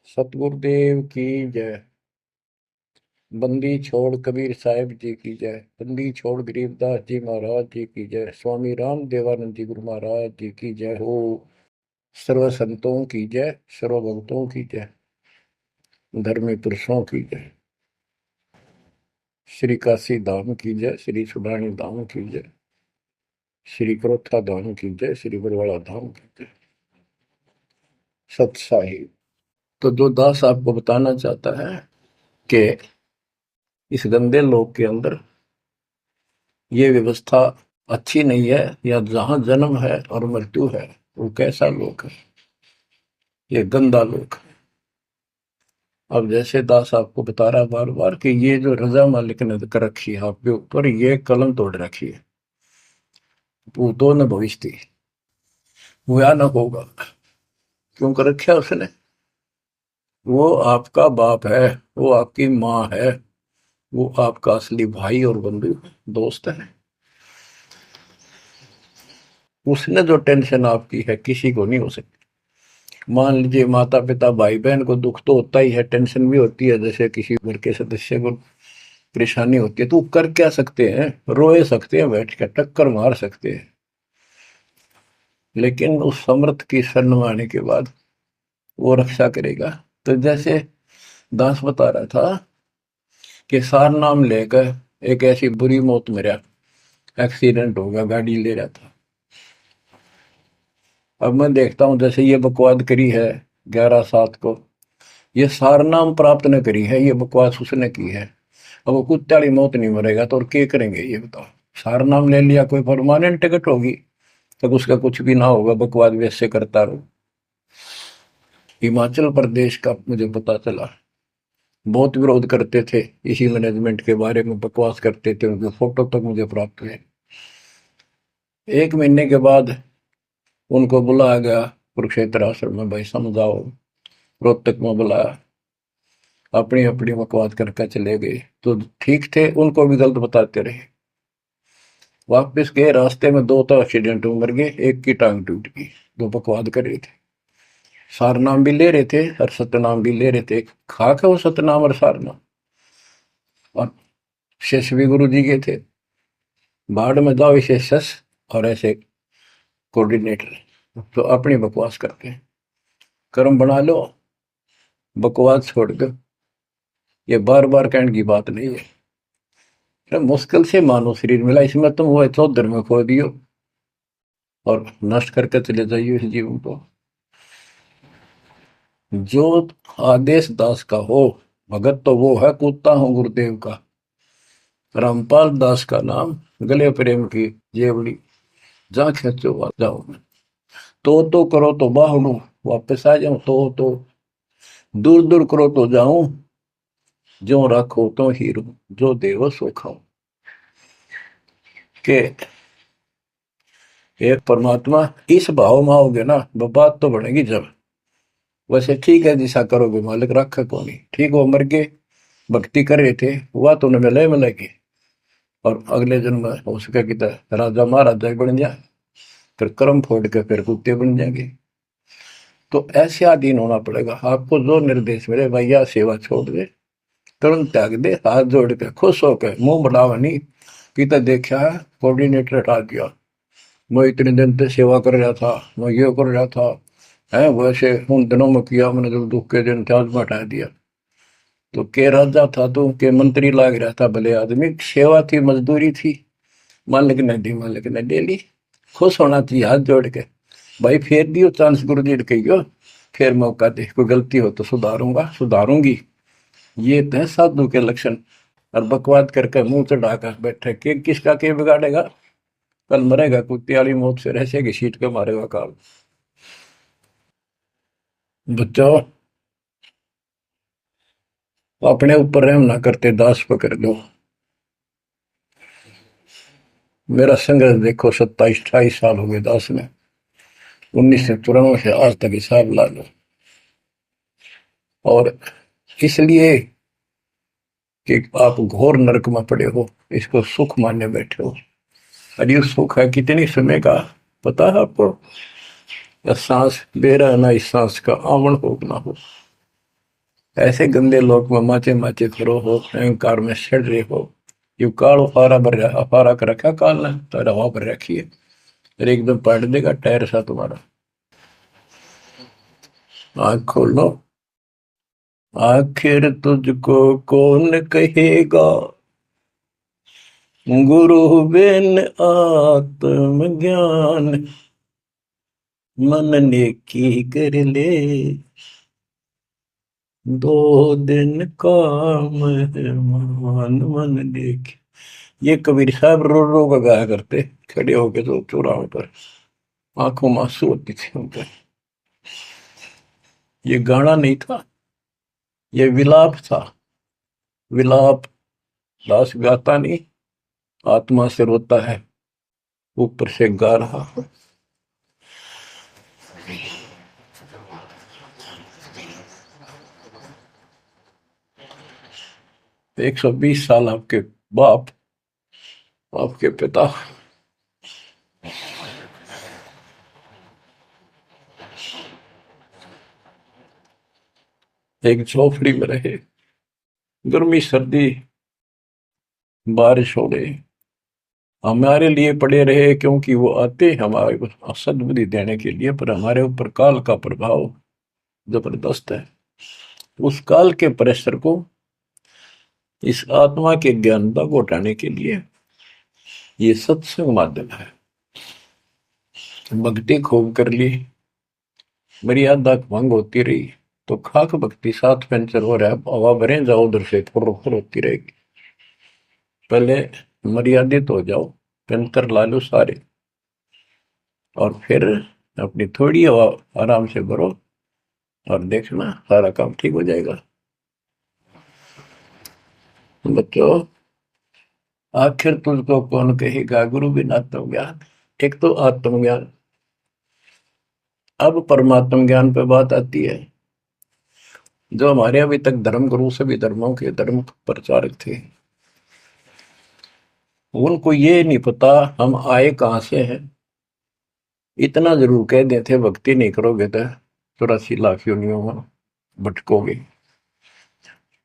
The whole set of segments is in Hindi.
सतगुरुदेव की जय। बंदी छोड़ कबीर साहिब जी की जय। बंदी छोड़ गरीबदास जी महाराज जी की जय। स्वामी राम देवानंद जी गुरु महाराज जी की जय हो। सर्व संतों की जय, सर्व भक्तों की जय, धर्मी पुरुषों की जय। श्री काशी धाम की जय, श्री सुडानी धाम की जय, श्री क्रोथा धाम की जय, श्री बरवाड़ा धाम की जय। सत साहिब। तो जो दास आपको बताना चाहता है कि इस गंदे लोक के अंदर ये व्यवस्था अच्छी नहीं है, या जहां जन्म है और मृत्यु है वो कैसा लोक है, ये गंदा लोक है। अब जैसे दास आपको बता रहा बार बार कि ये जो रजा मालिक ने कर रखी है आपके ऊपर, ये कलम तोड़ रखी है। भूतों न भविष्य हुआ न होगा। क्यों कर रखा उसने? वो आपका बाप है, वो आपकी माँ है, वो आपका असली भाई और बंधु दोस्त है। उसने जो टेंशन आपकी है किसी को नहीं हो सकती। मान लीजिए माता पिता भाई बहन को दुख तो होता ही है, टेंशन भी होती है, जैसे किसी घर के सदस्य को परेशानी होती है, तो कर क्या सकते हैं? रोए सकते हैं, बैठ कर टक्कर मार सकते हैं, लेकिन उस समर्थ की शरण में आने के बाद वो रक्षा करेगा। तो जैसे दास बता रहा था कि सार नाम लेकर एक ऐसी बुरी मौत मरा, एक्सीडेंट हो गया, गाड़ी ले रहा था। अब मैं देखता हूँ जैसे ये बकवाद करी है 11/7 को, ये सार नाम प्राप्त न करी है, ये बकवास उसने की है। अब वो कुत्ते वाली मौत नहीं मरेगा तो और क्या करेंगे ये बताओ? सार नाम ले लिया, कोई परमानेंट टिकट होगी, तब उसका कुछ भी ना होगा, बकवाद वैसे करता रहो। हिमाचल प्रदेश का मुझे पता चला, बहुत विरोध करते थे इसी मैनेजमेंट के बारे में, बकवास करते थे, उनके फोटो तक मुझे प्राप्त हुए। 1 महीने के बाद उनको बुलाया गया कुरुक्षेत्र आश्रम में, भाई समझाओ। रोहतक में बुलाया, अपनी अपनी बकवास करके चले गए। तो ठीक थे, उनको भी गलत बताते रहे। वापस गए, रास्ते में 2 तो एक्सीडेंट में मर गए, एक की टांग टूट गई। दो बकवाद कर रहे थे, सार नाम भी ले रहे थे और सतनाम भी ले रहे थे। खाक है वो सतनाम और सार नाम। और शेष भी गुरु जी के थे, बाढ़ में जाओ इसे शस और ऐसे कोऑर्डिनेटर, तो अपनी बकवास करके कर्म बना लो, बकवास छोड़ दो। ये बार बार कहने की बात नहीं है। तो मुश्किल से मानो शरीर मिला, इसमें तुम वो चौधर में खो दियो और नष्ट करके चले जाइए इस जीवन को। जो आदेश दास का हो भगत, तो वो है कूदता हूँ गुरुदेव का। रामपाल दास का नाम, गले प्रेम की जेवड़ी, जा खेचो जाओ मैं। तो करो तो बाहड़ू, वापस आ जाऊं तो दूर दूर करो तो जाऊं, जो रखो तो हीरो, जो देव सो खाऊं। के एक परमात्मा इस भाव में आओगे ना, बात तो बढ़ेगी जब। वैसे ठीक है, जिसा करोगे मालिक रखा को नहीं। ठीक, वो मर गए, भक्ति कर रहे थे, हुआ तो उन्हें मिले मिले के, और अगले जन्म में हो सके कि राजा महाराजा बन जाए, फिर कर्म फोड़ के फिर कुत्ते बन जाएंगे। तो ऐसे अधीन होना पड़ेगा आपको। जो निर्देश मिले भैया, सेवा छोड़ दे, तुरंत त्याग दे, हाथ जोड़ के खुश होकर, मुंह बढ़ावा नहीं कि तो देखा है कोऑर्डिनेटर हटा दिया, मैं इतने दिन से सेवा कर रहा था, मैं ये कर रहा था, है वैसे उन दिनों में किया मैंने, जब दुख के दिन थे आज में हटा दिया। तो के राजा था तो के मंत्री लाग रहा था, भले आदमी, सेवा थी, मजदूरी थी, मालिक ने दी, मालिक ने ले ली। खुश होना चाहिए हाथ जोड़ के, भाई फेर दियो चांस गुरु जी कहियो, फिर मौका दे, कोई गलती हो तो सुधारूंगा सुधारूंगी। ये तो है साधु के लक्षण। और बकवाद करके मुंह चढ़ाकर बैठे के किसका के बिगाड़ेगा? कल मरेगा कुत्ते वाली मौत से, ऐसे की सीट के मारेगा काल। बच्चों, अपने ऊपर रहम ना करते दास पकड़ लो। मेरा संघर्ष देखो, 27-28 साल हो गए दास में, 1994 से आज तक हिसाब ला लो। और इसलिए कि आप घोर नरक में पड़े हो, इसको सुख मानने बैठे हो। और ये सुख है कितनी समय का पता है आपको? या सांस बेरा ना, इस सांस का आवण हो ना हो। ऐसे गंदे लोग में माचे माचे खरो हो, अहंकार में सड़ रहे हो। यू काल अफारा भर अफारा कर रखा काल ने, तो हवा भर रखी है, फिर एकदम पलट देगा टायर सा तुम्हारा। आँख खोलो। आखिर तुझको कौन कहेगा, गुरु बिन आत्मज्ञान, मन नेकी कर ले, दो दिन काम है मान, मन नेकी। ये कबीर साहब रो रो का गाया करते, खड़े होके तो चौराहों पर, आंखों में आंसू होती थी उनके। ये गाना नहीं था, ये विलाप था। विलाप दास गाता नहीं, आत्मा से रोता है, ऊपर से गा रहा। 120 साल आपके बाप, आपके पिता एक झोपड़ी में रहे, गर्मी सर्दी बारिश हो गई, हमारे लिए पड़े रहे, क्योंकि वो आते हमारे को सद्बुद्धि देने के लिए, पर हमारे ऊपर काल का प्रभाव जबरदस्त है। उस काल के प्रेशर को इस आत्मा के ज्ञानता को हटाने के लिए ये सत्संग माध्यम है। भक्ति खूब कर ली, मर्यादा भंग होती रही, तो खाक भक्ति साथ पंचर हो रहा है, हवा भरे जाओ उधर से फुर फुर होती रहेगी। पहले मर्यादित हो जाओ, पंचर ला लो सारे, और फिर अपनी थोड़ी हवा आराम से भरो, और देखना सारा काम ठीक हो जाएगा। बच्चों, आखिर तुझको कौन कहेगा गुरु बिन आत्मज्ञान। एक तो आत्मज्ञान, अब परमात्म ज्ञान पे बात आती है। जो हमारे अभी तक धर्म गुरु सभी धर्मों के धर्म प्रचारक थे, उनको ये नहीं पता हम आए कहां से हैं। इतना जरूर कह देते, भक्ति नहीं करोगे तो 84 लाख योनियों में भटकोगे।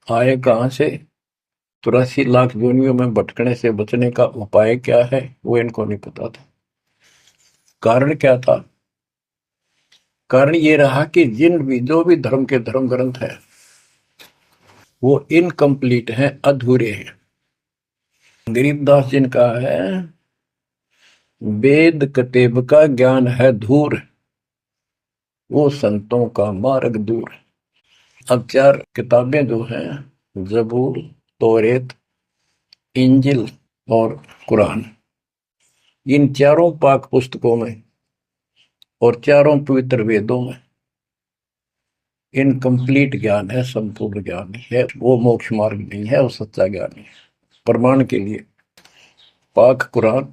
आए कहां से, 84 लाख योनियों में भटकने से बचने का उपाय क्या है, वो इनको नहीं पता था। कारण क्या था? कारण ये रहा कि जिन भी जो भी धर्म के धर्म ग्रंथ है, वो इनकम्प्लीट हैं, अधूरे हैं। गरीबदास जिनका है, वेद कतेब का ज्ञान है धूर, वो संतों का मार्ग दूर। अब 4 किताबें जो हैं, जबूर, तौरेत, इंजिल और कुरान, इन चारों पाक पुस्तकों में और चारों पवित्र वेदों में इनकम्प्लीट ज्ञान है, संपूर्ण ज्ञान नहीं है, वो मोक्ष मार्ग नहीं है, वो सच्चा ज्ञान नहीं है। प्रमाण के लिए पाक कुरान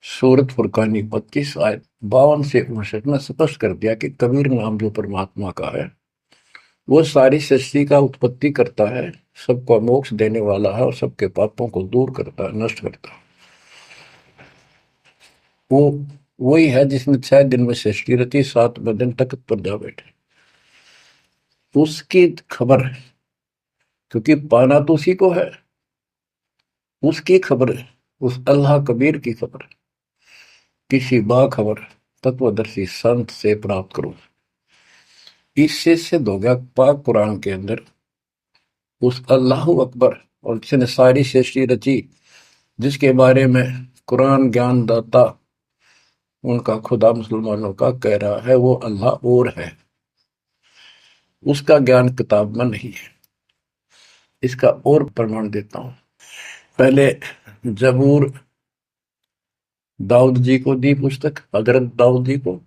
सूरत फुरकानी 25 आयत 52 से 59 में स्पष्ट कर दिया कि कबीर नाम जो परमात्मा का है, वो सारी सृष्टि का उत्पत्ति करता है, सबको मोक्ष देने वाला है, और सबके पापों को दूर करता है, नष्ट करता है। वो वही है जिसने 6 दिन में सृष्टि रची, 7वें दिन तख्त पर जा बैठे। उसकी खबर, क्योंकि पाना तो उसी को है, उसकी खबर, उस अल्लाह कबीर की खबर किसी बाखबर तत्वदर्शी संत से प्राप्त करो। इससे सिद्ध हो गया पाक कुरान के अंदर उस अल्लाह अकबर, और जिसने सारी सृष्टि रची, जिसके बारे में कुरान ज्ञान दाता उनका खुदा मुसलमानों का कह रहा है, वो अल्लाह और है, उसका ज्ञान किताब में नहीं है। इसका और प्रमाण देता हूं। पहले जबूर दाऊद जी को दी पुस्तक, हजरत दाऊद जी को।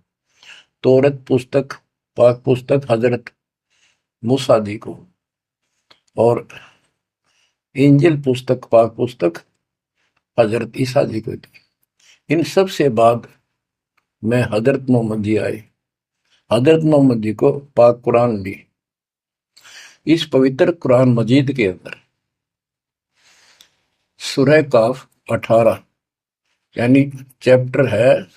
तौरत पुस्तक, पाक पुस्तक हजरत मूसा जी को। और इंजिल पुस्तक, पाक पुस्तक हजरत ईसा जी को दी। इन सब से बाद में हजरत मोहम्मद जी आए, हजरत मोहम्मद जी को पाक कुरान दी। इस पवित्र कुरान मजीद के अंदर सूरह काफ 18, यानी चैप्टर है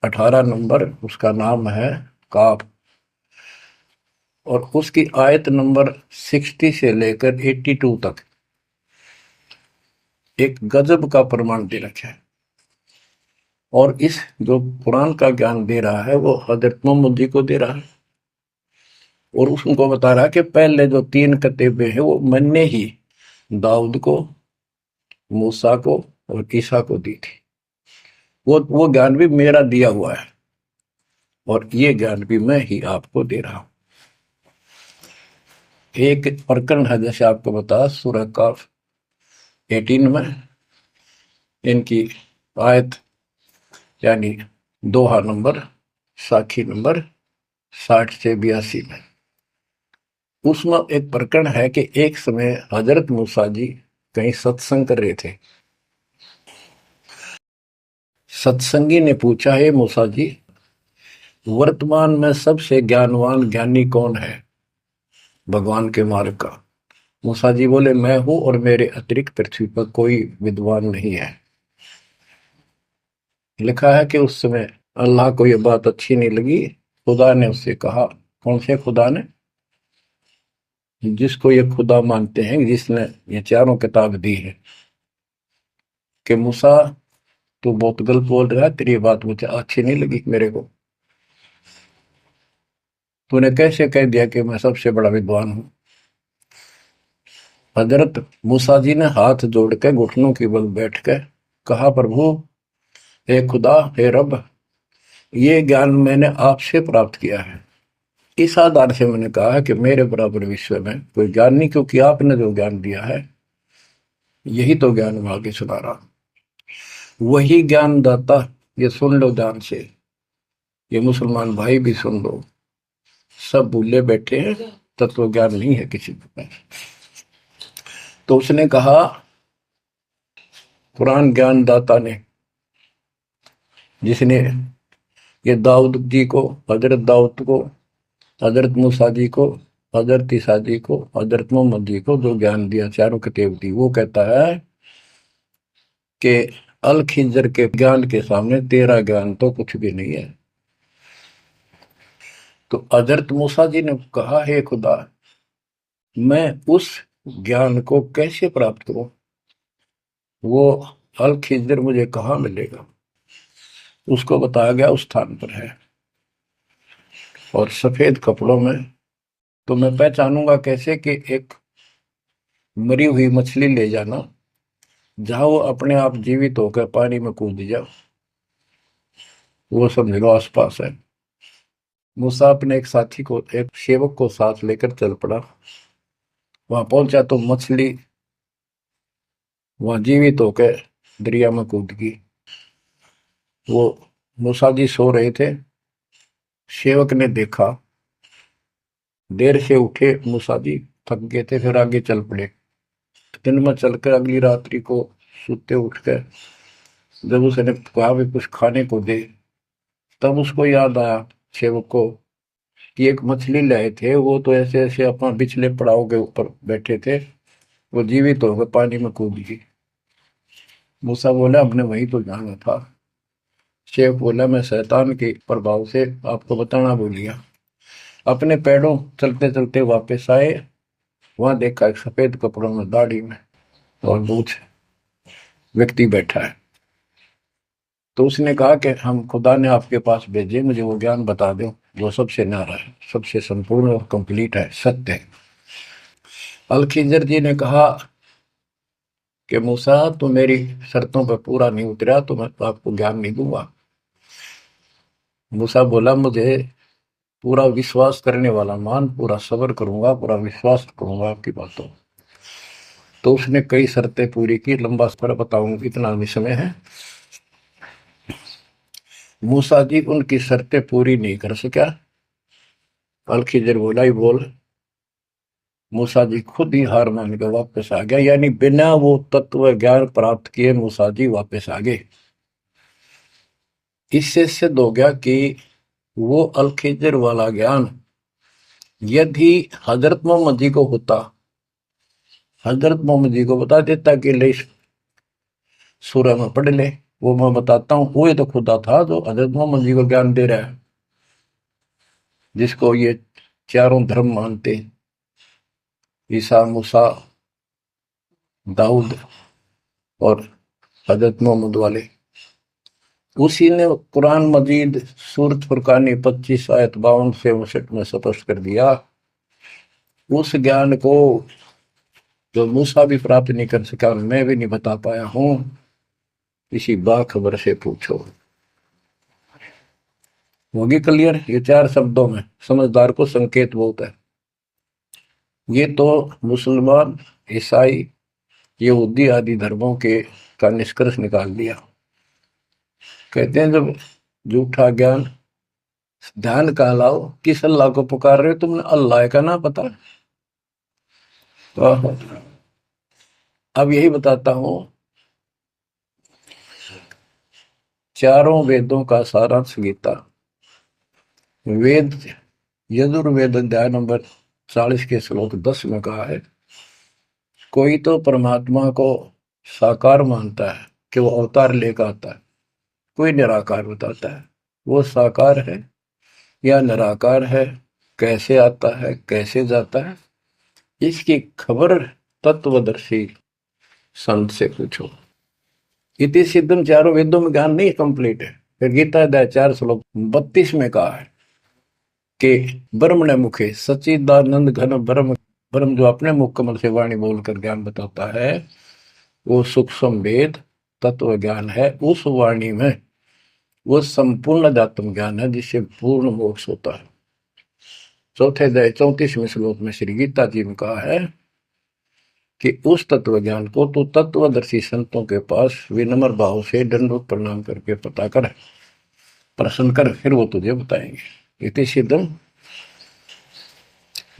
18 नंबर, उसका नाम है काफ। और उसकी आयत नंबर 60 से लेकर 82 तक एक गजब का प्रमाण दे रखा है। और इस जो कुरान का ज्ञान दे रहा है वो हजरत मोहम्मद जी को दे रहा है। और उसको बता रहा है कि पहले जो 3 किताबें हैं वो मैंने ही दाऊद को, मूसा को और ईसा को दी थी। वो ज्ञान भी मेरा दिया हुआ है और ये ज्ञान भी मैं ही आपको दे रहा हूं। एक प्रकरण है, जैसे आपको बता, सूरह काफ 18 में इनकी आयत यानी दोहा नंबर, साखी नंबर 60 से 82 में, उसमें एक प्रकरण है कि एक समय हजरत मूसा जी कहीं सत्संग कर रहे थे। सत्संगी ने पूछा, है मूसा जी, वर्तमान में सबसे ज्ञानवान ज्ञानी कौन है भगवान के मार्ग का? मूसा जी बोले, मैं हूं और मेरे अतिरिक्त पृथ्वी पर कोई विद्वान नहीं है। लिखा है कि उस समय अल्लाह को यह बात अच्छी नहीं लगी। खुदा ने उससे कहा, कौन से खुदा ने? जिसको ये खुदा मानते हैं, जिसने ये चारों किताब दी है, कि मूसा तू बहुत गलत बोल रहा है, तेरी बात मुझे अच्छी नहीं लगी मेरे को। तूने कैसे कह दिया कि मैं सबसे बड़ा विद्वान हूं? हजरत मूसा जी ने हाथ जोड़ के घुटनों की बल बैठ के कहा, प्रभु, हे खुदा, हे रब, ये ज्ञान मैंने आपसे प्राप्त किया है। इस आधार से मैंने कहा कि मेरे बराबर विश्व में कोई ज्ञान नहीं, क्योंकि आपने जो ज्ञान दिया है यही तो ज्ञान मैं आगे सुना रहा हूं। वही ज्ञान दाता, ये सुन लो ध्यान से, ये मुसलमान भाई भी सुन लो, सब भूले बैठे हैं, तत्व ज्ञान नहीं है किसी के पास। तो उसने कहा, कुरान ज्ञान दाता ने, जिसने ये दाऊद जी को, हजरत दाऊद को, हजरत मूसा जी को, हजरत ईसा जी को, हजरत मोहम्मद जी को जो ज्ञान दिया, चारों किताब दी, वो कहता है कि अल खिंजर के ज्ञान के सामने तेरा ज्ञान तो कुछ भी नहीं है। तो हजरत मूसा जी ने कहा, हे खुदा, मैं उस ज्ञान को कैसे प्राप्त करूं? वो अल खिंजर मुझे कहाँ मिलेगा? उसको बताया गया उस स्थान पर है और सफेद कपड़ों में। तो मैं पहचानूंगा कैसे कि एक मरी हुई मछली ले जाना, जहां वो अपने आप जीवित होकर पानी में कूद जाओ, वो समझ लो आसपास है। मूसा अपने एक साथी को, एक सेवक को साथ लेकर चल पड़ा। वहां पहुंचा तो मछली वहां जीवित होकर दरिया में कूद गई। वो मूसा जी सो रहे थे। सेवक ने देखा, देर से उठे मूसा जी, थक गए थे, फिर आगे चल पड़े। दिन में चलकर अगली रात्रि को सोते उठकर जब उसने कहा भी कुछ खाने को दे, तब उसको याद आया सेवक को कि एक मछली लाए थे, वो तो ऐसे ऐसे अपना पिछले पड़ाव के ऊपर बैठे थे, वो जीवित हो गए, पानी में कूद गई। मूसा बोला, हमने वही तो जाना था। शेख बोला, मैं शैतान के प्रभाव से आपको बताना भूल गया। अपने पैरों चलते चलते वापस आए। वहां देखा एक सफेद कपड़ों में, दाढ़ी में और मूछ व्यक्ति बैठा है। तो उसने कहा कि हम खुदा ने आपके पास भेजे, मुझे वो ज्ञान बता दो जो सबसे न्यारा है, सबसे संपूर्ण और कंप्लीट है, सत्य है। अल खिजर जी ने कहा कि मूसा, तो मेरी शर्तों पर पूरा नहीं उतरा तो मैं तो आपको ज्ञान नहीं दूंगा। मूसा बोला, मुझे पूरा विश्वास करने वाला मान, पूरा सब्र करूंगा, पूरा विश्वास करूंगा आपकी बातों। तो उसने कई शर्तें पूरी की, लंबा सफर बताऊं, इतना भी समय है। मूसा जी उनकी शर्तें पूरी नहीं कर सका। अल खिजर बोला, ही बोल। मूसा जी खुद ही हार मान के वापस आ गया, यानी बिना वो तत्व ज्ञान प्राप्त किए मूसा जी वापस आ गए। इससे सिद्ध हो गया कि वो अल खिजर वाला ज्ञान यदि हजरत मोहम्मद जी को होता, हजरत मोहम्मद जी को बता देता कि ले सूरह में पढ़ ले, वो मैं बताता हूँ, वो ये तो खुदा था जो हजरत मोहम्मद जी को ज्ञान दे रहा है, जिसको ये चारों धर्म मानते, ईसा, मूसा, दाऊद और हजरत मोहम्मद वाले। उसी ने कुरान मजीद सूरत फुरकानी 25 आयत 52 से 59 में स्पष्ट कर दिया। उस ज्ञान को जो मूसा भी प्राप्त नहीं कर सका, मैं भी नहीं बता पाया हूं, किसी बाखबर से पूछो। होगी क्लियर? ये 4 शब्दों में समझदार को संकेत बहुत है। ये तो मुसलमान, ईसाई, यहूदी आदि धर्मों के का निष्कर्ष निकाल दिया। कहते हैं जब झूठा ज्ञान, ध्यान का लाओ, किस अल्लाह को पुकार रहे हो? तुमने अल्लाह का ना पता? तो अब यही बताता हूं, चारों वेदों का सारांश गीता। वेद यजुर्वेद अध्याय नंबर 40 के श्लोक 10 में कहा है, कोई तो परमात्मा को साकार मानता है कि वो अवतार लेकर आता है, कोई निराकार बताता है। वो साकार है या निराकार है, कैसे आता है, कैसे जाता है, इसकी खबर तत्वदर्शी संत से पूछो। इति सिद्धम, चारों वेदों में ज्ञान नहीं कंप्लीट है। फिर गीता अध्याय 4 श्लोक 32 में कहा है कि ब्रह्मण मुखे सच्चिदानंद घन ब्रह्म, ब्रह्म जो अपने मुख कमल से वाणी बोलकर ज्ञान बताता है, वो सूक्ष्म वेद तत्व ज्ञान है। उस वाणी में वो संपूर्ण अध्यात्म ज्ञान है जिससे पूर्ण मोक्ष होता है। चौथे अध्याय 34वें श्लोक में श्री गीता जी ने कहा है कि उस तत्व ज्ञान को तो तत्वदर्शी संतों के पास विनम्र भाव से दंडवत प्रणाम करके पता कर, प्रश्न कर, फिर वो तुझे बताएंगे। इति सिद्धम,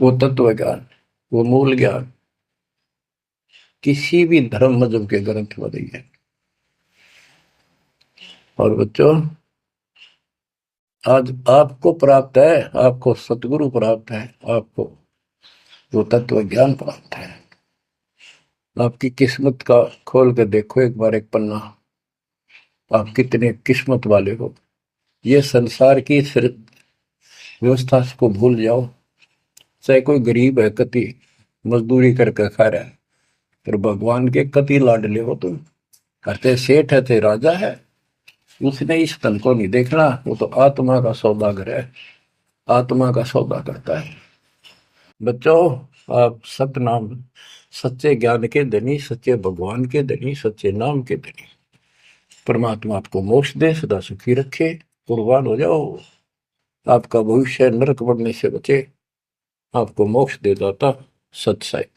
वो तत्व ज्ञान, वो मूल ज्ञान किसी भी धर्म मजहब के ग्रंथ में नहीं है। और बच्चों, आज आपको प्राप्त है, आपको सतगुरु प्राप्त है, आपको वो तत्व ज्ञान प्राप्त है। आपकी किस्मत का खोल के देखो एक बार एक पन्ना, आप कितने किस्मत वाले हो। ये संसार की व्यवस्था को भूल जाओ। चाहे कोई गरीब है, कति मजदूरी करके खा रहा है, फिर भगवान के कति लाडले हो तुम। कहते सेठ है थे राजा है, उसने इस तन को नहीं देखना, वो तो आत्मा का सौदागर है, आत्मा का सौदा करता है। बच्चों, आप सतनाम, सच्चे ज्ञान के धनी, सच्चे भगवान के धनी, सच्चे नाम के धनी। परमात्मा आपको मोक्ष दे, सदा सुखी रखे, कुर्बान हो जाओ। आपका भविष्य नरक बढ़ने से बचे, आपको मोक्ष दे दाता सत साहिब।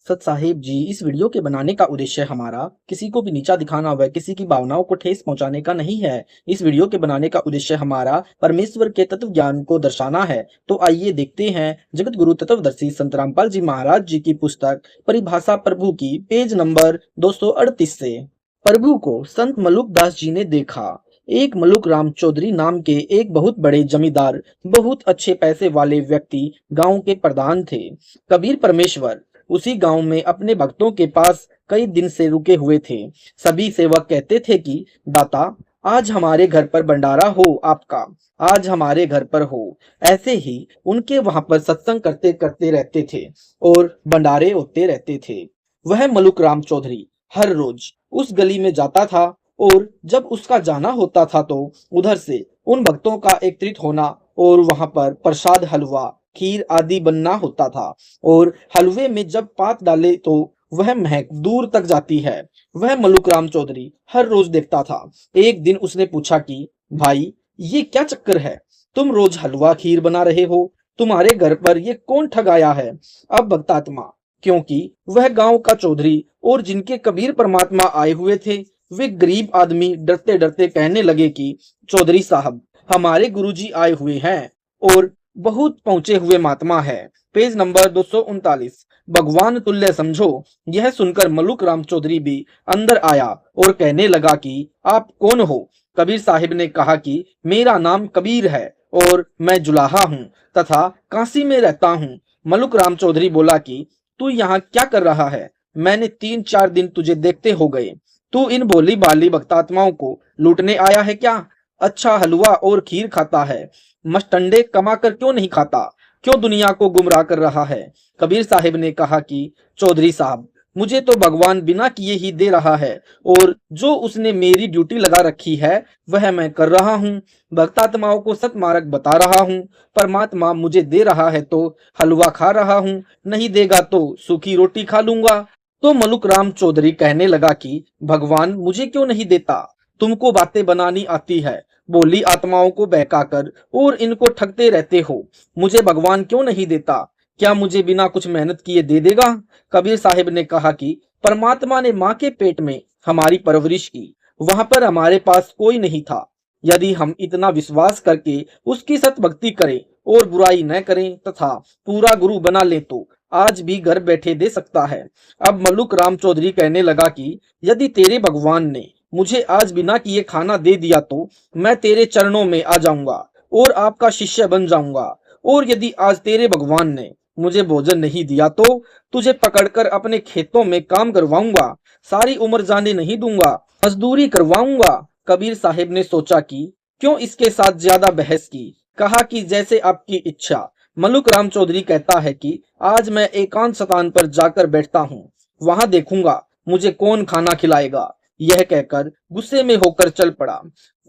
सत साहिब जी, इस वीडियो के बनाने का उद्देश्य हमारा किसी को भी नीचा दिखाना व किसी की भावनाओं को ठेस पहुंचाने का नहीं है। इस वीडियो के बनाने का उद्देश्य हमारा परमेश्वर के तत्व ज्ञान को दर्शाना है। तो आइए देखते हैं जगत गुरु तत्वदर्शी संत रामपाल जी महाराज जी की पुस्तक परिभाषा प्रभु की, पेज नंबर 238 से। प्रभु को संत मलुक दास जी ने देखा। एक मलुक राम चौधरी नाम के एक बहुत बड़े जमींदार, बहुत अच्छे पैसे वाले व्यक्ति गांव के प्रधान थे। कबीर परमेश्वर उसी गांव में अपने भक्तों के पास कई दिन से रुके हुए थे। सभी सेवक कहते थे कि दाता, आज हमारे घर पर भंडारा हो आपका, आज हमारे घर पर हो। ऐसे ही उनके वहां पर सत्संग करते करते रहते थे और भंडारे होते रहते थे। वह मलुक राम चौधरी हर रोज उस गली में जाता था और जब उसका जाना होता था तो उधर से उन भक्तों का एकत्रित होना और वहां पर प्रसाद, हलवा, खीर आदि बनना होता था। और हलवे में जब पात डाले तो वह महक दूर तक जाती है। वह मलुक राम चौधरी हर रोज देखता था। एक दिन उसने पूछा कि भाई, ये क्या चक्कर है? तुम रोज हलवा खीर बना रहे हो, तुम्हारे घर पर ये कौन ठग आया है? अब भक्तात्मा, क्योंकि वह गांव का चौधरी और जिनके कबीर परमात्मा आए हुए थे, वे गरीब आदमी डरते डरते कहने लगे कि चौधरी साहब, हमारे गुरुजी आए हुए हैं और बहुत पहुंचे हुए महात्मा है। Page number 239। भगवान तुल्य समझो। यह सुनकर मलुक राम चौधरी भी अंदर आया और कहने लगा कि आप कौन हो? कबीर साहिब ने कहा कि मेरा नाम कबीर है और मैं जुलाहा हूँ तथा काशी में रहता हूँ। मलुक राम चौधरी बोला कि तू यहाँ क्या कर रहा है? मैंने 3-4 दिन तुझे देखते हो गए। तू इन भोली भाली भक्तात्माओं को लूटने आया है क्या? अच्छा हलवा और खीर खाता है, मस्टंडे कमा कर क्यों नहीं खाता? क्यों दुनिया को गुमराह कर रहा है। कबीर साहिब ने कहा कि चौधरी साहब, मुझे तो भगवान बिना किए ही दे रहा है और जो उसने मेरी ड्यूटी लगा रखी है वह मैं कर रहा हूँ। भक्तात्माओं को सतमार्ग बता रहा हूँ। परमात्मा मुझे दे रहा है तो हलवा खा रहा हूँ, नहीं देगा तो सूखी रोटी खा लूंगा। तो मलुक राम चौधरी कहने लगा कि भगवान मुझे क्यों नहीं देता, तुमको बातें बनानी आती है, बोली आत्माओं को बहकाकर और इनको ठगते रहते हो। मुझे भगवान क्यों नहीं देता, क्या मुझे बिना कुछ मेहनत किए दे देगा। कबीर साहिब ने कहा कि परमात्मा ने माँ के पेट में हमारी परवरिश की, वहां पर हमारे पास कोई नहीं था। यदि हम इतना विश्वास करके उसकी सतभक्ति करें और बुराई न करें तथा पूरा गुरु बना ले तो आज भी घर बैठे दे सकता है। अब मलुक राम चौधरी कहने लगा कि यदि तेरे भगवान ने मुझे आज बिना किए खाना दे दिया तो मैं तेरे चरणों में आ जाऊंगा और आपका शिष्य बन जाऊंगा, और यदि आज तेरे भगवान ने मुझे भोजन नहीं दिया तो तुझे पकड़कर अपने खेतों में काम करवाऊंगा, सारी उम्र जाने नहीं दूंगा, मजदूरी करवाऊंगा। कबीर साहिब ने सोचा कि क्यों इसके साथ ज्यादा बहस की, कहा कि जैसे आपकी इच्छा। मलुक राम चौधरी कहता है कि आज मैं एकांत स्थान पर जाकर बैठता हूँ, वहां देखूंगा मुझे कौन खाना खिलाएगा। यह कहकर गुस्से में होकर चल पड़ा।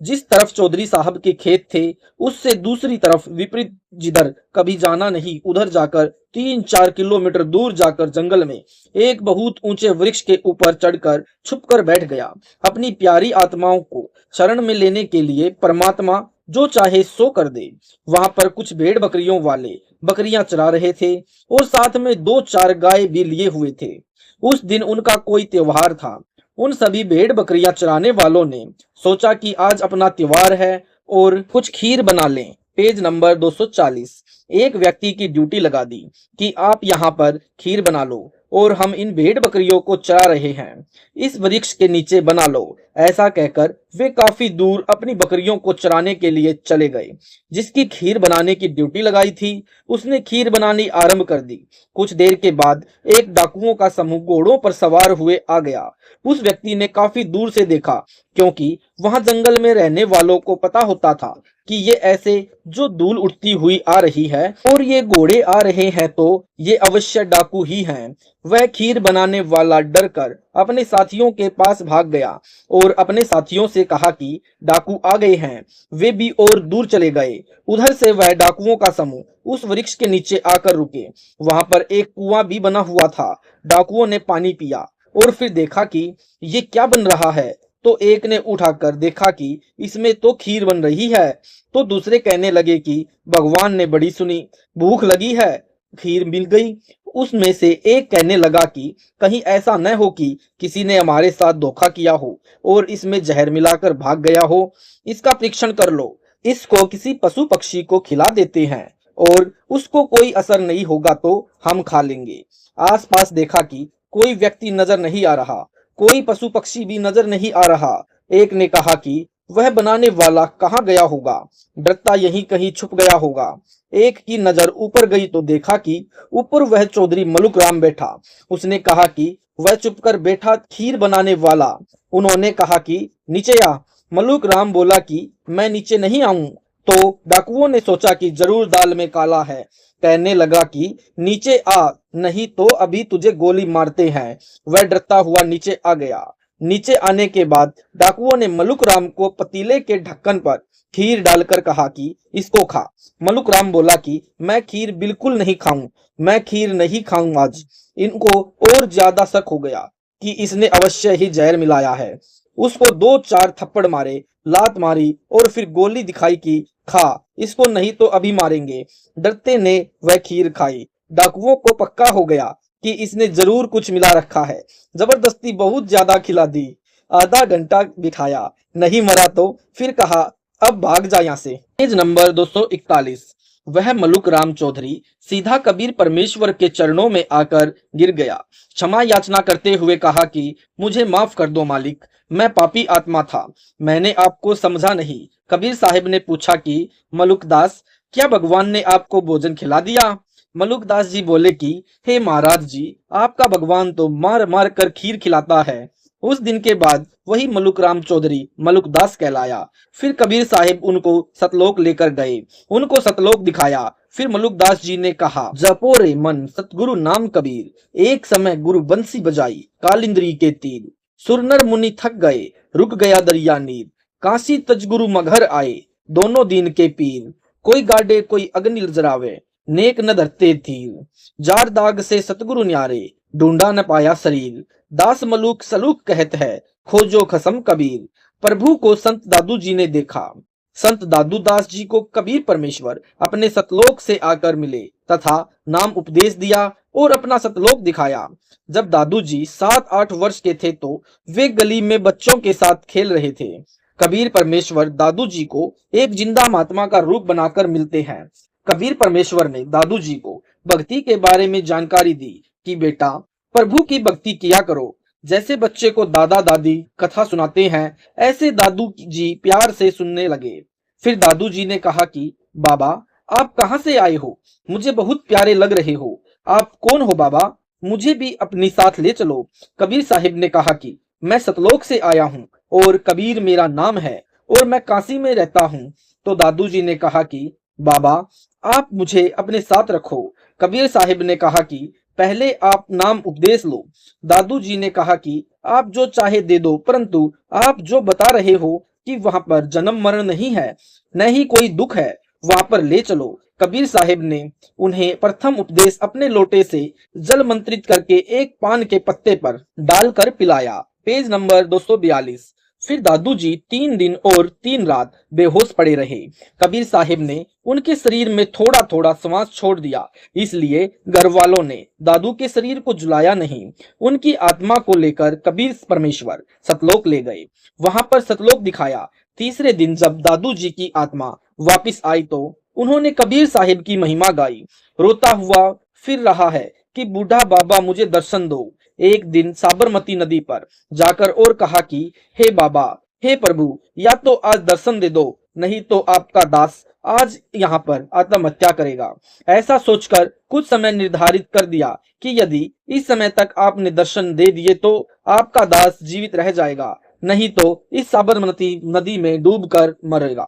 जिस तरफ चौधरी साहब के खेत थे उससे दूसरी तरफ विपरीत, जिधर कभी जाना नहीं उधर जाकर 3-4 किलोमीटर दूर जाकर जंगल में एक बहुत ऊंचे वृक्ष के ऊपर चढ़कर छुपकर बैठ गया, अपनी प्यारी आत्माओं को शरण में लेने के लिए। परमात्मा जो चाहे सो कर दे। वहां पर कुछ भेड़ बकरियों वाले बकरियां चरा रहे थे और साथ में 2-4 गाय भी लिए हुए थे। उस दिन उनका कोई त्योहार था। उन सभी भेड़ बकरियां चराने वालों ने सोचा कि आज अपना त्योहार है और कुछ खीर बना लें। Page number 240। एक व्यक्ति की ड्यूटी लगा दी कि आप यहाँ पर खीर बना लो और हम इन भेड़ बकरियों को चरा रहे हैं, इस वृक्ष के नीचे बना लो। ऐसा कहकर वे काफी दूर अपनी बकरियों को चराने के लिए चले गए। जिसकी खीर बनाने की ड्यूटी लगाई थी उसने खीर बनानी आरंभ कर दी। कुछ देर के बाद एक डाकुओं का समूह घोड़ों पर सवार हुए आ गया। उस व्यक्ति ने काफी दूर से देखा, क्योंकि वहां जंगल में रहने वालों को पता होता था कि ये ऐसे जो धूल उठती हुई आ रही है और ये घोड़े आ रहे हैं तो ये अवश्य डाकू ही हैं। वह खीर बनाने वाला डर कर अपने साथियों के पास भाग गया और अपने साथियों से कहा कि डाकू आ गए हैं। वे भी और दूर चले गए। उधर से वह डाकुओं का समूह उस वृक्ष के नीचे आकर रुके। वहां पर एक कुआं भी बना हुआ था। डाकुओं ने पानी पिया और फिर देखा कि ये क्या बन रहा है, तो एक ने उठाकर देखा कि इसमें तो खीर बन रही है। तो दूसरे कहने लगे कि भगवान ने बड़ी सुनी, भूख लगी है, खीर मिल गई। उसमें से एक कहने लगा कि कहीं ऐसा न हो कि किसी ने हमारे साथ धोखा किया हो और इसमें जहर मिलाकर भाग गया हो। इसका परीक्षण कर लो, इसको किसी पशु पक्षी को खिला देते हैं और उसको कोई असर नहीं होगा तो हम खा लेंगे। आसपास देखा कि कोई व्यक्ति नजर नहीं आ रहा, कोई पशु पक्षी भी नजर नहीं आ रहा। एक ने कहा कि वह बनाने वाला कहाँ गया होगा, डरता यहीं कहीं छुप गया होगा। एक की नजर ऊपर गई तो देखा कि ऊपर वह चौधरी मलुक राम बैठा। उसने कहा कि वह चुपकर बैठा खीर बनाने वाला। उन्होंने कहा कि नीचे आ। मलुक राम बोला कि मैं नीचे नहीं आऊं। तो डाकुओं ने सोचा कि जरूर दाल में काला है। कहने लगा कि नीचे आ, नहीं तो अभी तुझे गोली मारते हैं। वह डरता हुआ नीचे आ गया। नीचे आने के बाद डाकुओं ने मलुक राम को पतीले के ढक्कन पर खीर डालकर कहा कि इसको खा। मलुक राम बोला कि मैं खीर बिल्कुल नहीं खाऊं, मैं खीर नहीं खाऊं आज। इनको और ज्यादा शक हो गया कि इसने अवश्य ही जहर मिलाया है। उसको 2-4 थप्पड़ मारे, लात मारी और फिर गोली दिखाई कि खा, इसको नहीं तो अभी मारेंगे। डरते ने वह खीर खाई। डाकुओं को पक्का हो गया कि इसने जरूर कुछ मिला रखा है। जबरदस्ती बहुत ज्यादा खिला दी। आधा घंटा बिठाया, नहीं मरा तो फिर कहा अब भाग जा यहाँ से। Page number 241। वह मलुक राम चौधरी सीधा कबीर परमेश्वर के चरणों में आकर गिर गया। क्षमा याचना करते हुए कहा कि मुझे माफ कर दो मालिक, मैं पापी आत्मा था, मैंने आपको समझा नहीं। कबीर साहिब ने पूछा कि मलुक दास, क्या भगवान ने आपको भोजन खिला दिया। मलुक दास जी बोले कि हे महाराज जी, आपका भगवान तो मार मार कर खीर खिलाता है उस दिन के बाद वही मलुक राम चौधरी मलुक दास कहलाया। फिर कबीर साहिब उनको सतलोक लेकर गए, उनको सतलोक दिखाया। फिर मलुक दास जी ने कहा, जपो रे मन सतगुरु नाम कबीर। एक समय गुरु बंसी बजाई कालिंद्री के तीर। सुरनर मुनि थक गए रुक गया दरिया नीर। काशी तज गुरु मगहर आए दोनों दीन के पीर। कोई गाड़े कोई अग्नि जरावे नेक न धरते थीर। जार दाग से सतगुरु न्यारे ढूंढा न पाया शरीर। दास मलूक सलूक कहत है खोजो खसम कबीर। प्रभु को संत दादू जी ने देखा। संत दादू दास जी को कबीर परमेश्वर अपने सतलोक से आकर मिले तथा नाम उपदेश दिया और अपना सतलोक दिखाया। जब दादू जी 7-8 वर्ष के थे तो वे गली में बच्चों के साथ खेल रहे थे। कबीर परमेश्वर दादू जी को एक जिंदा महात्मा का रूप बनाकर मिलते हैं। कबीर परमेश्वर ने दादू जी को भक्ति के बारे में जानकारी दी कि बेटा प्रभु की भक्ति किया करो। जैसे बच्चे को दादा दादी कथा सुनाते हैं ऐसे दादू जी प्यार से सुनने लगे। फिर दादू जी ने कहा कि बाबा आप कहाँ से आए हो, मुझे बहुत प्यारे लग रहे हो। आप कौन हो बाबा, मुझे भी अपनी साथ ले चलो। कबीर साहिब ने कहा कि मैं सतलोक से आया हूँ और कबीर मेरा नाम है और मैं काशी में रहता हूँ। तो दादू जी ने कहा कि बाबा आप मुझे अपने साथ रखो। कबीर साहिब ने कहा कि पहले आप नाम उपदेश लो। दादू जी ने कहा कि आप जो चाहे दे दो, परंतु आप जो बता रहे हो कि वहां पर जन्म मरण नहीं है, न ही कोई दुख है, वहां पर ले चलो। कबीर साहिब ने उन्हें प्रथम उपदेश अपने लोटे से जल मंत्रित करके एक पान के पत्ते पर डालकर पिलाया। Page number 242। फिर दादू जी 3 दिन और 3 रात बेहोश पड़े रहे। कबीर साहिब ने उनके शरीर में थोड़ा थोड़ा श्वास छोड़ दिया, इसलिए घर वालों ने दादू के शरीर को जलाया नहीं। उनकी आत्मा को लेकर कबीर परमेश्वर सतलोक ले गए, वहां पर सतलोक दिखाया। तीसरे दिन जब दादू जी की आत्मा वापिस आई तो उन्होंने कबीर साहिब की महिमा गाई। रोता हुआ फिर रहा है कि बूढ़ा बाबा मुझे दर्शन दो। एक दिन साबरमती नदी पर जाकर और कहा कि हे बाबा, हे प्रभु, या तो आज दर्शन दे दो, नहीं तो आपका दास आज यहाँ पर आत्महत्या करेगा। ऐसा सोचकर कुछ समय निर्धारित कर दिया कि यदि इस समय तक आपने दर्शन दे दिए तो आपका दास जीवित रह जाएगा, नहीं तो इस साबरमती नदी में डूबकर मरेगा।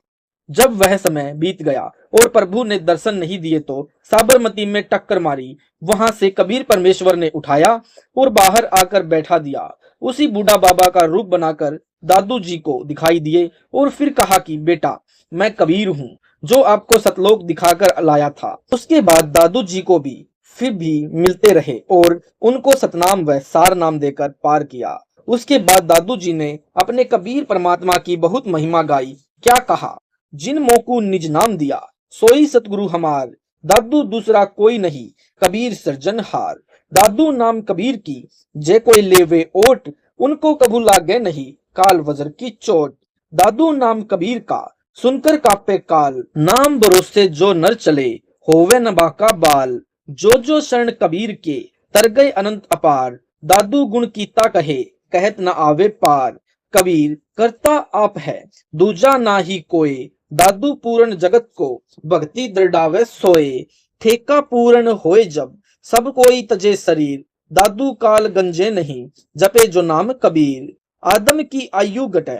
जब वह समय बीत गया और प्रभु ने दर्शन नहीं दिए तो साबरमती में टक्कर मारी। वहां से कबीर परमेश्वर ने उठाया और बाहर आकर बैठा दिया। उसी बूढ़ा बाबा का रूप बनाकर दादू जी को दिखाई दिए और फिर कहा कि बेटा मैं कबीर हूँ जो आपको सतलोक दिखाकर लाया था। उसके बाद दादू जी को भी फिर भी मिलते रहे और उनको सतनाम व सार नाम देकर पार किया। उसके बाद दादू जी ने अपने कबीर परमात्मा की बहुत महिमा गाई। क्या कहा, जिन मोकू निज नाम दिया सोई सतगुरु हमार। दादू दूसरा कोई नहीं कबीर सृजनहार। दादू नाम कबीर की जे कोई लेवे ओट। उनको कभू लागे नहीं काल वज्र की चोट। दादू नाम कबीर का सुनकर कापे काल। नाम भरोसे जो नर चले होवे न बाका बाल। जो शरण कबीर के तर गए अनंत अपार। दादू गुण कीता कहे कहत न आवे पार। कबीर करता आप है दूजा ना ही कोई। दादू पूर्ण जगत को भक्ति दृढ़ावे सोए। ठेका पूर्ण होए जब सब कोई तजे शरीर। दादू काल गंजे नहीं जपे जो नाम कबीर। आदम की आयु घटे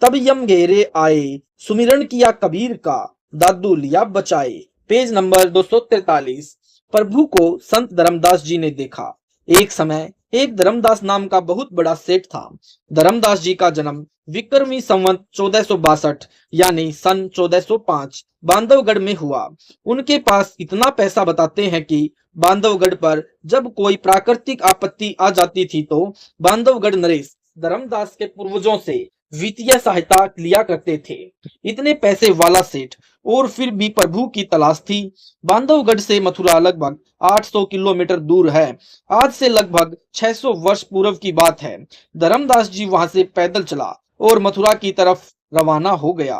तब यम घेरे आए। सुमिरन किया कबीर का दादू लिया बचाए। Page number 243। प्रभु को संत धर्मदास जी ने देखा। एक समय एक धर्मदास नाम का बहुत बड़ा सेठ था। धर्मदास जी का जन्म विक्रमी संवत 1462 यानी सन 1405 बांधवगढ़ में हुआ। उनके पास इतना पैसा बताते हैं कि बांधवगढ़ पर जब कोई प्राकृतिक आपत्ति आ जाती थी तो बांधवगढ़ नरेश धर्मदास के पूर्वजों से वित्तीय सहायता लिया करते थे। इतने पैसे वाला सेठ और फिर भी प्रभु की तलाश थी। बांधवगढ़ से मथुरा लगभग 800 किलोमीटर दूर है। आज से लगभग 600 वर्ष पूर्व की बात है। धर्मदास जी वहां से पैदल चला और मथुरा की तरफ रवाना हो गया।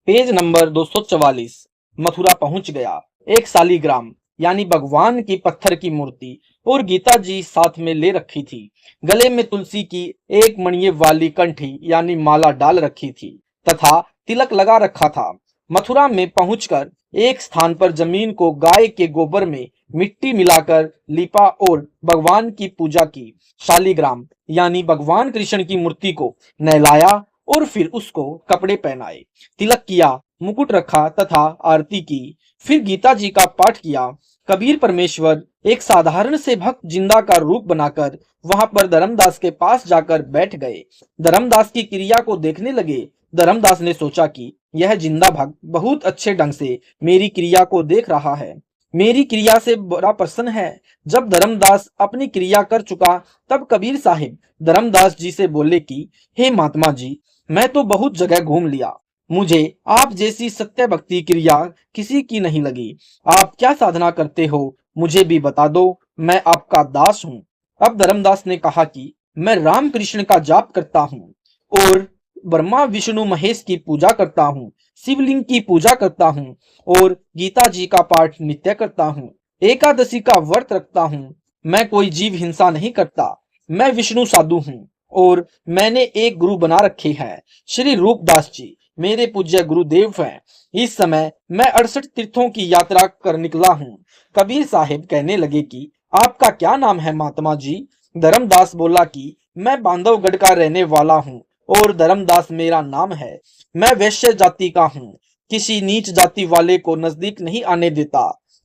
Page number 244। मथुरा पहुंच गया। एक शालीग्राम यानी भगवान की पत्थर की मूर्ति और गीता जी साथ में ले रखी थी। गले में तुलसी की एक मणिये वाली कंठी यानी माला डाल रखी थी तथा तिलक लगा रखा था। मथुरा में पहुंचकर एक स्थान पर जमीन को गाय के गोबर में मिट्टी मिलाकर लीपा और भगवान की पूजा की। शालिग्राम यानी भगवान कृष्ण की मूर्ति को नहलाया और फिर उसको कपड़े पहनाए, तिलक किया, मुकुट रखा तथा आरती की। फिर गीता जी का पाठ किया। कबीर परमेश्वर एक साधारण से भक्त जिंदा का रूप बनाकर वहां पर धर्मदास के पास जाकर बैठ गए। धर्मदास की क्रिया को देखने लगे। धर्मदास ने सोचा कि यह जिंदा भक्त बहुत अच्छे ढंग से मेरी क्रिया को देख रहा है, मेरी क्रिया से बड़ा प्रसन्न है। जब धर्मदास अपनी क्रिया कर चुका तब कबीर साहिब धर्मदास जी से बोले कि हे महात्मा जी, मैं तो बहुत जगह घूम लिया, मुझे आप जैसी सत्य भक्ति क्रिया किसी की नहीं लगी। आप क्या साधना करते हो मुझे भी बता दो, मैं आपका दास हूँ। अब धर्मदास ने कहा कि मैं राम कृष्ण का जाप करता हूँ और ब्रह्मा विष्णु महेश की पूजा करता हूँ, शिवलिंग की पूजा करता हूँ और गीता जी का पाठ नित्य करता हूँ, एकादशी का व्रत रखता हूँ। मैं कोई जीव हिंसा नहीं करता। मैं विष्णु साधु हूँ और मैंने एक गुरु बना रखे हैं, श्री रूपदास जी मेरे पूज्य गुरुदेव हैं। इस समय मैं 68 तीर्थों की यात्रा कर निकला हूँ। कबीर साहिब कहने लगे कि आपका क्या नाम है महात्मा जी? धर्मदास बोला कि मैं बांधवगढ़ का रहने वाला हूँ और धर्मदास मेरा नाम है। मैं वैश्य जाति का हूँ, किसी नीच जाति वाले को नजदीक नहीं आने देता।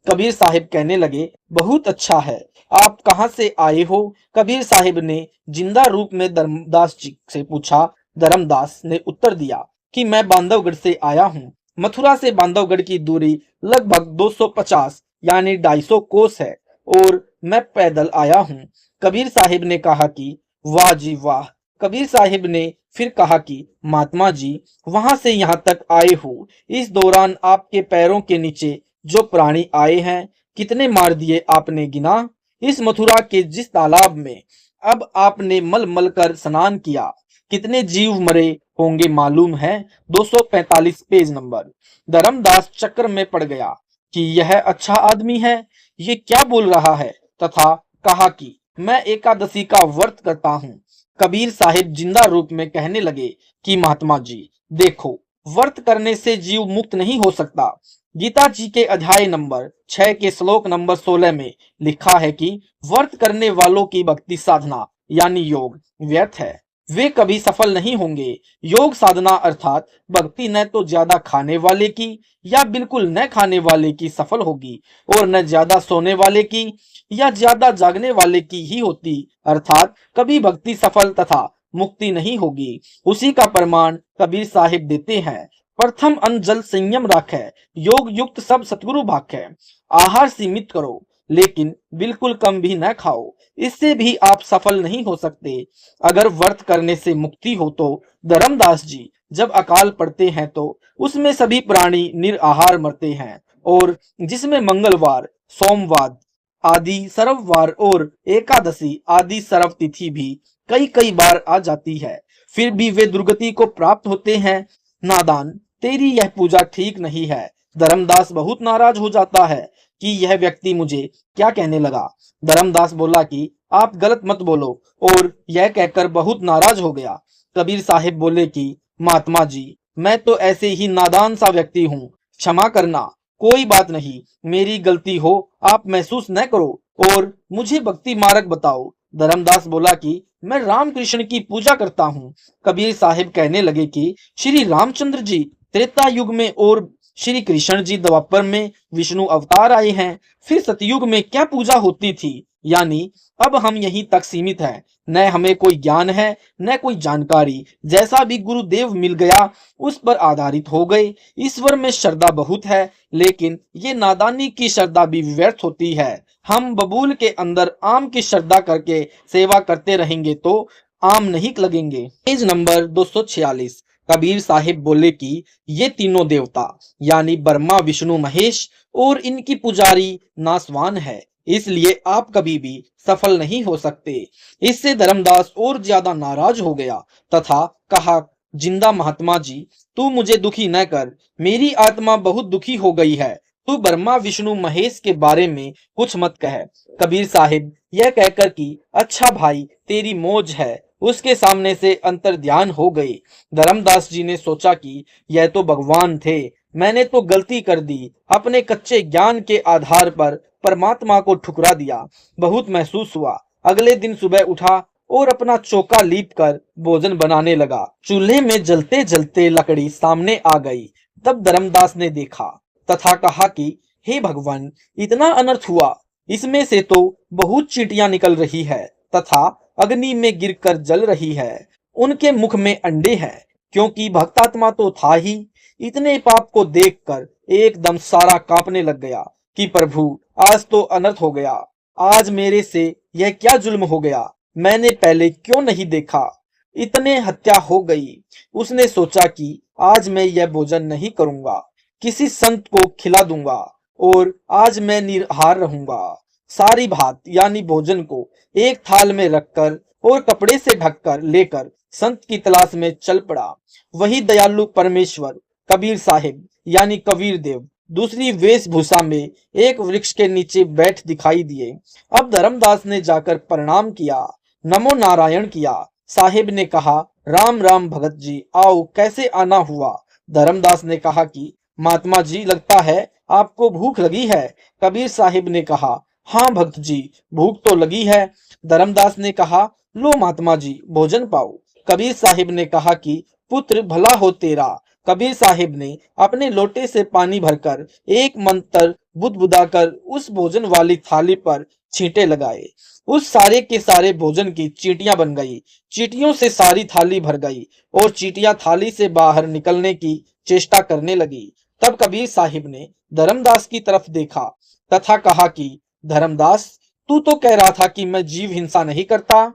कबीर साहिब कहने लगे बहुत अच्छा है, आप कहाँ से आए हो? कबीर साहिब ने जिंदा रूप में धर्मदास जी से पूछा। धर्मदास ने उत्तर दिया कि मैं बांधवगढ़ से आया हूँ। मथुरा से बांधवगढ़ की दूरी लगभग 250 यानी 250 कोस है और मैं पैदल आया हूँ। कबीर साहिब ने कहा कि वाह जी वाह। कबीर साहिब ने फिर कहा कि महात्मा जी, वहां से यहाँ तक आए हो, इस दौरान आपके पैरों के नीचे जो प्राणी आए हैं, कितने मार दिए आपने गिना? इस मथुरा के जिस तालाब में अब आपने मल मल कर स्नान किया, कितने जीव मरे होंगे मालूम है? 245 पेज नंबर। धर्मदास चक्कर में पड़ गया कि यह अच्छा आदमी है, ये क्या बोल रहा है, तथा कहा कि मैं एकादशी का व्रत करता हूँ। कबीर साहिब जिंदा रूप में कहने लगे कि महात्मा जी देखो, व्रत करने से जीव मुक्त नहीं हो सकता। गीता जी के अध्याय नंबर 6 के श्लोक नंबर 16 में लिखा है कि व्रत करने वालों की भक्ति साधना यानी योग व्यर्थ है, वे कभी सफल नहीं होंगे। योग साधना अर्थात भक्ति न तो ज्यादा खाने वाले की या बिल्कुल न खाने वाले की सफल होगी और न ज्यादा सोने वाले की या ज्यादा जागने वाले की ही होती, अर्थात कभी भक्ति सफल तथा मुक्ति नहीं होगी। उसी का प्रमाण कबीर साहिब देते हैं। प्रथम अन्न जल संयम राखे, योग युक्त सब सतगुरु भाखे। आहार सीमित करो लेकिन बिल्कुल कम भी न खाओ, इससे भी आप सफल नहीं हो सकते। अगर व्रत करने से मुक्ति हो तो धर्मदास जी जब अकाल पड़ते हैं तो उसमें सभी प्राणी निराहार मरते हैं और जिसमें मंगलवार, सोमवार आदि सर्ववार और एकादशी आदि सर्व तिथि भी कई कई बार आ जाती है, फिर भी वे दुर्गति को प्राप्त होते हैं। नादान, तेरी यह पूजा ठीक नहीं है। धर्मदास बहुत नाराज हो जाता है कि यह व्यक्ति मुझे क्या कहने लगा। धर्मदास बोला कि आप गलत मत बोलो और यह कहकर बहुत नाराज हो गया। कबीर साहिब बोले कि महात्मा जी, मैं तो ऐसे ही नादान सा व्यक्ति हूँ, क्षमा करना, कोई बात नहीं, मेरी गलती हो आप महसूस न करो और मुझे भक्ति मार्ग बताओ। धर्मदास बोला कि मैं रामकृष्ण की पूजा करता हूँ। कबीर साहिब कहने लगे कि श्री रामचंद्र जी त्रेता युग में और श्री कृष्ण जी द्वापर में विष्णु अवतार आए हैं, फिर सतयुग में क्या पूजा होती थी? यानी अब हम यहीं तक सीमित हैं, न हमें कोई ज्ञान है न कोई जानकारी, जैसा भी गुरुदेव मिल गया उस पर आधारित हो गए। ईश्वर में श्रद्धा बहुत है लेकिन ये नादानी की श्रद्धा भी व्यर्थ होती है। हम बबूल के अंदर आम की श्रद्धा करके सेवा करते रहेंगे तो आम नहीं लगेंगे। Page number 246। कबीर साहिब बोले कि ये तीनों देवता यानी ब्रह्मा विष्णु महेश और इनकी पुजारी नासवान है, इसलिए आप कभी भी सफल नहीं हो सकते। इससे धर्मदास और ज्यादा नाराज हो गया तथा कहा, जिंदा महात्मा जी, तू मुझे दुखी न कर, मेरी आत्मा बहुत दुखी हो गई है, तू ब्रह्मा विष्णु महेश के बारे में कुछ मत कह। कबीर साहिब यह कहकर कि अच्छा भाई तेरी मौज है, उसके सामने से अंतर ध्यान हो गए। धर्मदास जी ने सोचा कि यह तो भगवान थे, मैंने तो गलती कर दी, अपने कच्चे ज्ञान के आधार पर परमात्मा को ठुकरा दिया। बहुत महसूस हुआ। अगले दिन सुबह उठा और अपना चौका लीप कर भोजन बनाने लगा। चूल्हे में जलते जलते लकड़ी सामने आ गई। तब धर्मदास ने देखा तथा कहा कि हे भगवान, इतना अनर्थ हुआ। इसमें से तो बहुत चींटियां निकल रही है तथा अग्नि में गिरकर जल रही है। उनके मुख में अंडे हैं, क्योंकि भक्तात्मा तो था ही। इतने पाप को देखकर एकदम सारा कांपने लग गया कि प्रभु, आज तो अनर्थ हो गया। आज मेरे से यह क्या जुल्म हो गया, मैंने पहले क्यों नहीं देखा। इतने हत्या हो गई। उसने सोचा कि आज मैं यह भोजन नहीं करूंगा, किसी संत को खिला दूंगा और आज मैं निराहार रहूंगा। सारी भात यानी भोजन को एक थाल में रखकर और कपड़े से ढककर लेकर संत की तलाश में चल पड़ा। वही दयालु परमेश्वर कबीर साहिब यानी कबीर देव दूसरी वेशभूषा में एक वृक्ष के नीचे बैठ दिखाई दिए। अब धर्मदास ने जाकर प्रणाम किया, नमो नारायण किया। साहिब ने कहा, राम राम भगत जी, आओ, कैसे आना हुआ। धर्मदास ने कहा कि महात्मा जी, लगता है आपको भूख लगी है। कबीर साहिब ने कहा, हाँ भक्त जी, भूख तो लगी है। धर्मदास ने कहा, लो महात्मा जी, भोजन पाओ। कबीर साहिब ने कहा कि पुत्र भला हो तेरा। कबीर साहिब ने अपने लोटे से पानी भरकर एक मंत्र बुदबुदाकर उस भोजन वाली थाली पर छींटे लगाए। उस सारे के सारे भोजन की चींटियां बन गई। चींटियों से सारी थाली भर गई और चींटियां थाली से बाहर निकलने की चेष्टा करने लगी। तब कबीर साहिब ने धर्मदास की तरफ देखा तथा कहा कि धर्मदास, तू तो कह रहा था कि मैं जीव हिंसा नहीं करता।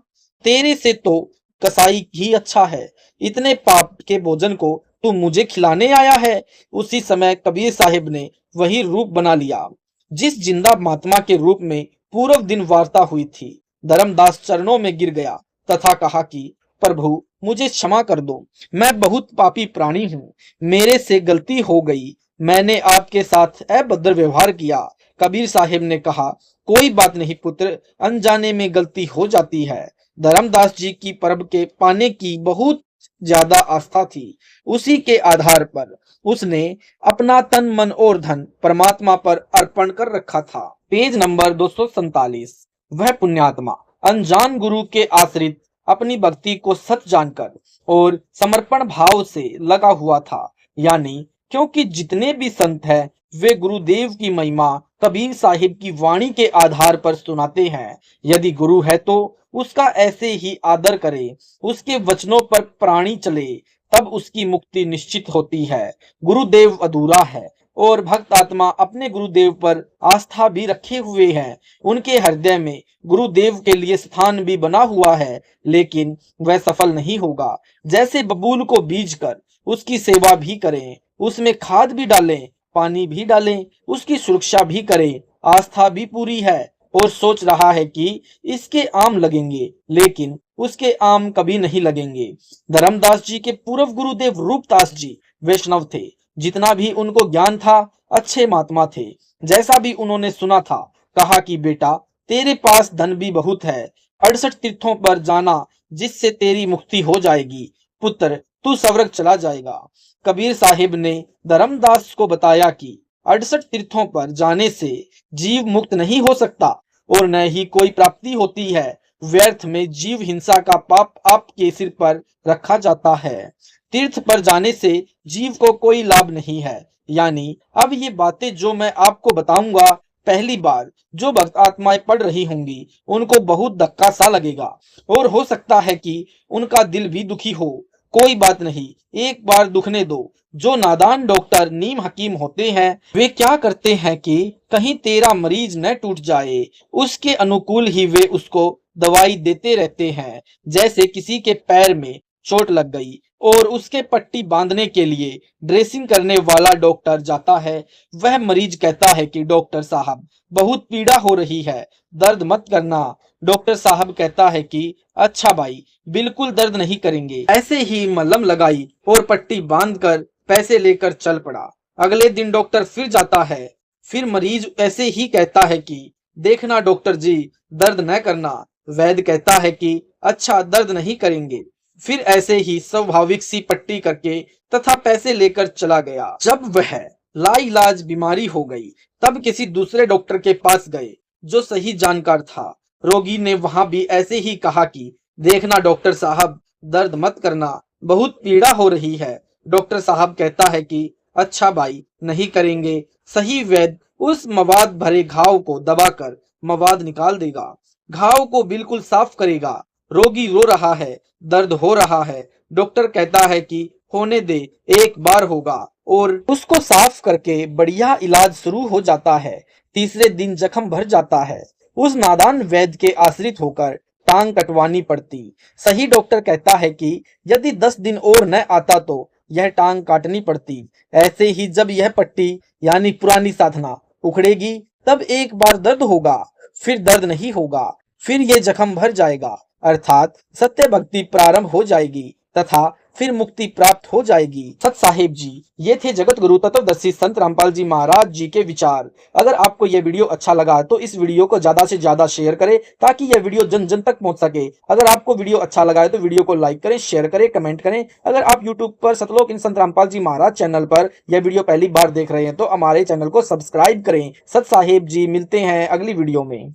तेरे से तो कसाई ही अच्छा है। इतने पाप के भोजन को तू मुझे खिलाने आया है। उसी समय कबीर साहिब ने वही रूप बना लिया जिस जिंदा महात्मा के रूप में पूर्व दिन वार्ता हुई थी। धर्मदास चरणों में गिर गया तथा कहा कि प्रभु, मुझे क्षमा कर दो, मैं बहुत पापी प्राणी हूँ, मेरे से गलती हो गई, मैंने आपके साथ अभद्र व्यवहार किया। कबीर साहिब ने कहा, कोई बात नहीं पुत्र, अनजाने में गलती हो जाती है। धर्मदास जी की परब के पाने की बहुत ज्यादा आस्था थी। उसी के आधार पर उसने अपना तन मन और धन परमात्मा पर अर्पण कर रखा था। Page number 247। वह पुण्यात्मा अनजान गुरु के आश्रित अपनी भक्ति को सच जानकर और समर्पण भाव से लगा हुआ था। यानी क्योंकि जितने भी संत हैं वे गुरुदेव की महिमा कबीर साहिब की वाणी के आधार पर सुनाते हैं। यदि गुरु है तो उसका ऐसे ही आदर करे, उसके वचनों पर प्राणी चले, तब उसकी मुक्ति निश्चित होती है। गुरुदेव अधूरा है और भक्त आत्मा अपने गुरुदेव पर आस्था भी रखे हुए हैं। उनके हृदय में गुरुदेव के लिए स्थान भी बना हुआ है, लेकिन वह सफल नहीं होगा। जैसे बबूल को बीज कर उसकी सेवा भी करें, उसमें खाद भी डालें, पानी भी डालें, उसकी सुरक्षा भी करें, आस्था भी पूरी है और सोच रहा है कि इसके आम लगेंगे, लेकिन उसके आम कभी नहीं लगेंगे। धर्मदास जी के पूर्व गुरुदेव रूपदास जी वैष्णव थे। जितना भी उनको ज्ञान था, अच्छे महात्मा थे। जैसा भी उन्होंने सुना था, कहा कि बेटा, तेरे पास धन भी बहुत है, 68 तीर्थों पर जाना जिससे तेरी मुक्ति हो जाएगी। पुत्र, तू स्वर्ग चला जाएगा। कबीर साहिब ने धर्मदास को बताया कि 68 तीर्थों पर जाने से जीव मुक्त नहीं हो सकता और न ही कोई प्राप्ति होती है। व्यर्थ में जीव हिंसा का पाप आपके सिर पर रखा जाता है। तीर्थ पर जाने से जीव को कोई लाभ नहीं है। यानी अब ये बातें जो मैं आपको बताऊंगा, पहली बार जो भक्त आत्माएं पढ़ रही होंगी उनको बहुत धक्का सा लगेगा और हो सकता है कि उनका दिल भी दुखी हो। कोई बात नहीं, एक बार दुखने दो। जो नादान डॉक्टर नीम हकीम होते हैं वे क्या करते हैं कि कहीं तेरा मरीज न टूट जाए, उसके अनुकूल ही वे उसको दवाई देते रहते हैं। जैसे किसी के पैर में चोट लग गई और उसके पट्टी बांधने के लिए ड्रेसिंग करने वाला डॉक्टर जाता है, वह मरीज कहता है कि डॉक्टर साहब, बहुत पीड़ा हो रही है, दर्द मत करना। डॉक्टर साहब कहता है कि अच्छा भाई, बिल्कुल दर्द नहीं करेंगे। ऐसे ही मलहम लगाई और पट्टी बांधकर पैसे लेकर चल पड़ा। अगले दिन डॉक्टर फिर जाता है, फिर मरीज ऐसे ही कहता है कि देखना डॉक्टर जी, दर्द न करना। वैद्य कहता है कि अच्छा, दर्द नहीं करेंगे। फिर ऐसे ही स्वाभाविक सी पट्टी करके तथा पैसे लेकर चला गया। जब वह लाइलाज बीमारी हो गई तब किसी दूसरे डॉक्टर के पास गए जो सही जानकार था। रोगी ने वहां भी ऐसे ही कहा कि देखना डॉक्टर साहब, दर्द मत करना, बहुत पीड़ा हो रही है। डॉक्टर साहब कहता है कि अच्छा भाई, नहीं करेंगे। सही वैद्य उस मवाद भरे घाव को दबाकर मवाद निकाल देगा, घाव को बिल्कुल साफ करेगा। रोगी रो रहा है, दर्द हो रहा है। डॉक्टर कहता है कि होने दे, एक बार होगा, और उसको साफ करके बढ़िया इलाज शुरू हो जाता है। तीसरे दिन जख्म भर जाता है। उस नादान वैद्य के आश्रित होकर टांग कटवानी पड़ती। सही डॉक्टर कहता है कि यदि 10 दिन और न आता तो यह टांग काटनी पड़ती। ऐसे ही जब यह पट्टी यानी पुरानी साधना उखड़ेगी तब एक बार दर्द होगा, फिर दर्द नहीं होगा, फिर ये जख्म भर जाएगा, अर्थात सत्य भक्ति प्रारंभ हो जाएगी तथा फिर मुक्ति प्राप्त हो जाएगी। सत साहेब जी, ये थे जगत गुरु तत्वदर्शी संत रामपाल जी महाराज जी के विचार। अगर आपको यह वीडियो अच्छा लगा तो इस वीडियो को ज्यादा से ज्यादा शेयर करें ताकि यह वीडियो जन जन तक पहुंच सके। अगर आपको वीडियो अच्छा लगा है तो वीडियो को लाइक करें, शेयर करें, कमेंट करें। अगर आप यूट्यूब पर सतलोक इन संत रामपाल जी महाराज चैनल पर यह वीडियो पहली बार देख रहे हैं तो हमारे चैनल को सब्सक्राइब करें। सत साहेब जी, मिलते हैं अगली वीडियो में।